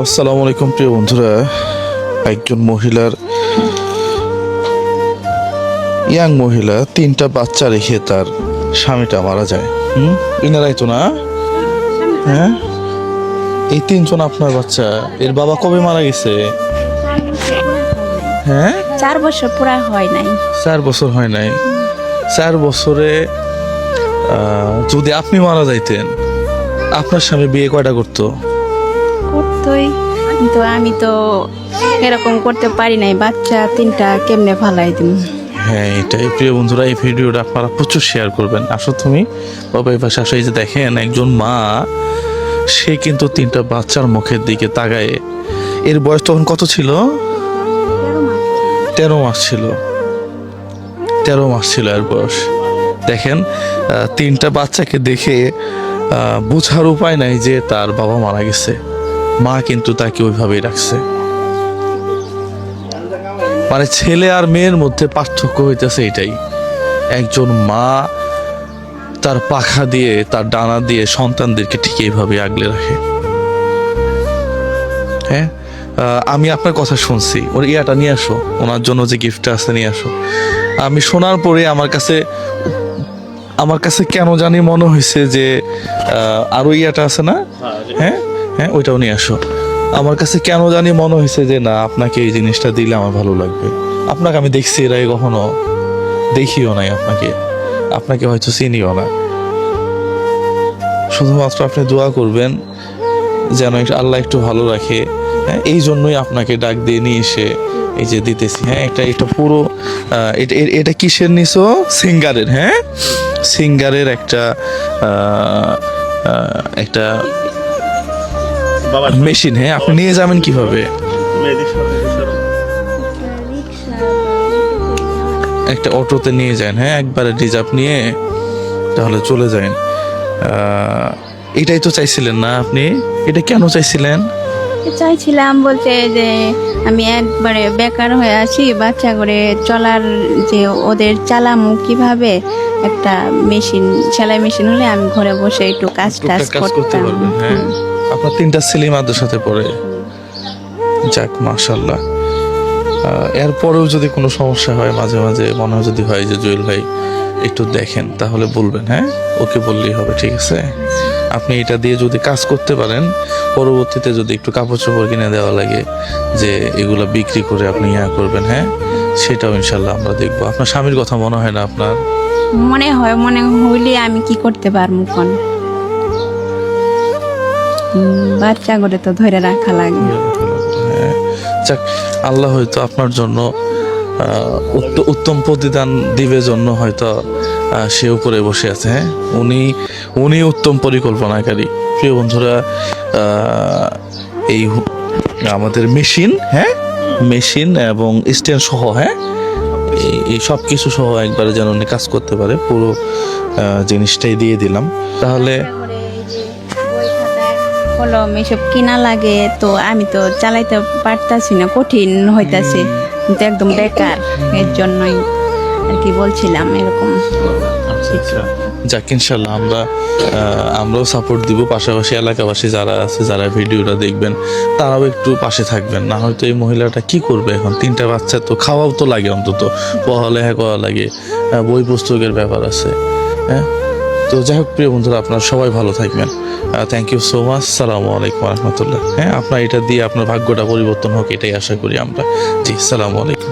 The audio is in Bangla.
আসসালামু আলাইকুম প্রিয় বন্ধুরা। একজন মহিলার ইয়াং মহিলা 3টা বাচ্চা রেখে তার স্বামীটা মারা যায়। ইনারাই তো না? হ্যাঁ, এই 3জন আপনার বাচ্চা। এর বাবা কবে মারা গেছে? হ্যাঁ, 4 বছর পুরা হয় নাই। 4 বছর হয় নাই। 4 বছরে যদি আপনি মারা যাইতেন, আপনার স্বামী বিয়ে কয়টা করতো? করতোই, কিন্তু আমি তো এরকম করতে পারি নাই। বাচ্চা 3টা কেমনে ফালাই দিম? হ্যাঁ, এটাই প্রিয় বন্ধুরা, এই ভিডিওটা আপনারা প্রচুর শেয়ার করবেন। আসো তুমি বাবা, এই পাশে আসো। এই যে দেখেন, একজন মা, সে কিন্তু 3টা বাচ্চার মুখের দিকে তাকায়। এর বয়স তখন কত ছিল? 13 মাস ছিল। 13 মাস ছিল এর বয়স। দেখেন, 3টা বাচ্চাকে দেখে বোঝার উপায় নাই যে তার বাবা মারা গেছে। মা কিন্তু তাকে ওইভাবেই রাখছে। মানে ছেলে আর মেয়ের মধ্যে পার্থক্য হইতেছে এটাই। একজন মা তার পাখা দিয়ে, তার ডানা দিয়ে সন্তানদেরকে ঠিক এইভাবে আগলে রাখে। হ্যাঁ, আমি আপনার কথা শুনছি। ওর ইয়াটা নিয়ে আসো, ওনার জন্য যে গিফটটা আছে নিয়ে আসো। আমি শোনার পরে আমার কাছে কেন জানি মনে হয়েছে যে আরো ইয়াটা আছে না? হ্যাঁ হ্যাঁ, ওইটাও নিয়ে আসো। আমার কাছে কেন জানি মনে হয়েছে যে না, আপনাকে এই জিনিসটা দিলে আমার ভালো লাগবে। আপনাকে আমি দেখছি এর আগে, কখনো দেখিও নাই আপনাকে হয়তো চিনিও না। শুধুমাত্র আপনি দোয়া করবেন যেন আল্লাহ একটু ভালো রাখে। হ্যাঁ, এই জন্যই আপনাকে ডাক দিয়ে নিয়ে এসে এই যে দিতেছি। হ্যাঁ, এটা পুরো এটা কিসের নিছো? সিঙ্গারের। হ্যাঁ, সিঙ্গারের একটা মেশিন। হ্যাঁ, আপনি নিয়ে যাবেন কিভাবে? একটা অটোতে নিয়ে যান। হ্যাঁ, একবারে রিজার্ভ নিয়ে তাহলে চলে যান। এটাই তো চাইছিলেন না আপনি? এটা কেন চাইছিলেন? চাইছিলাম বলতে যে আমি একবারে বেকার হয়ে আছি, বাচ্চা করে চলার যে ওদের চালামু কিভাবে, একটা মেশিন, সেলাই মেশিন হলে আমি ঘরে বসে একটু কাজ করতে করতাম। পারবেন। হ্যাঁ, আপনার 3টা ছেলে মাদ্রাসাতে পড়ে। যাক, মাশাআল্লাহ। এরপরেও যদি কোনো সমস্যা হয়, মাঝে মাঝে মনে হয় যদি হয় যে জুয়েল ভাই একটু দেখেন, তাহলে বলবেন। হ্যাঁ, ওকে বললেই হবে, ঠিক আছে? আপনি এটা দিয়ে যদি কাজ করতে পারেন, পরবর্তীতে যদি একটু কাপড় চোপড় কিনে দেওয়া লাগে, যে এগুলো বিক্রি করে আপনি ইয়া করবেন, হ্যাঁ, সেটাও ইনশাল্লাহ আমরা দেখবো। আপনার স্বামীর কথা মনে হয় না আপনার? মনে হইলে আমি কি করতে পারবো কোন? বাচ্চা করে তো ধরে রাখা লাগবে। হ্যাঁ, যাক, আল্লাহ হয়তো আপনার জন্য উত্তম প্রতিদান দিবে জন্য হয়তো সে উপরে বসে আছে। হ্যাঁ, উনি উত্তম পরিকল্পনাকারী। প্রিয় বন্ধুরা, এই আমাদের মেশিন, হ্যাঁ, মেশিন এবং স্ট্যান্ড সহ, হ্যাঁ, এই সব কিছু সহ একবারে যেন উনি কাজ করতে পারে, পুরো জিনিসটাই দিয়ে দিলাম। তাহলে কলম এসব কিনা লাগে, তো আমি তো চালাইতে পারতাছি না, কঠিন হইতাছে, কিন্তু একদম বেকার। এর জন্যই আর কি বলছিলাম এরকম। আচ্ছা, যাক, ইনশাল্লাহ আমরাও সাপোর্ট দিব। পাশাপাশি এলাকাবাসী যারা আছে, যারা ভিডিওটা দেখবেন, তারাও একটু পাশে থাকবেন। না হয়তো এই মহিলাটা কি করবে এখন? 3টা বাচ্চা, তো খাওয়াও তো লাগে, অন্তত পড়ালেখা করা লাগে, বই পুস্তকের ব্যাপার আছে। হ্যাঁ, তো যাই হোক প্রিয় বন্ধুরা, আপনারা সবাই ভালো থাকবেন। Thank you so much. সালামু আলাইকুম রহমতুল্লাহ। হ্যাঁ, আপনার এটা দিয়ে আপনার ভাগ্যটা পরিবর্তন হোক, এটাই আশা করি আমরা। জি, সালামু আলাইকুম।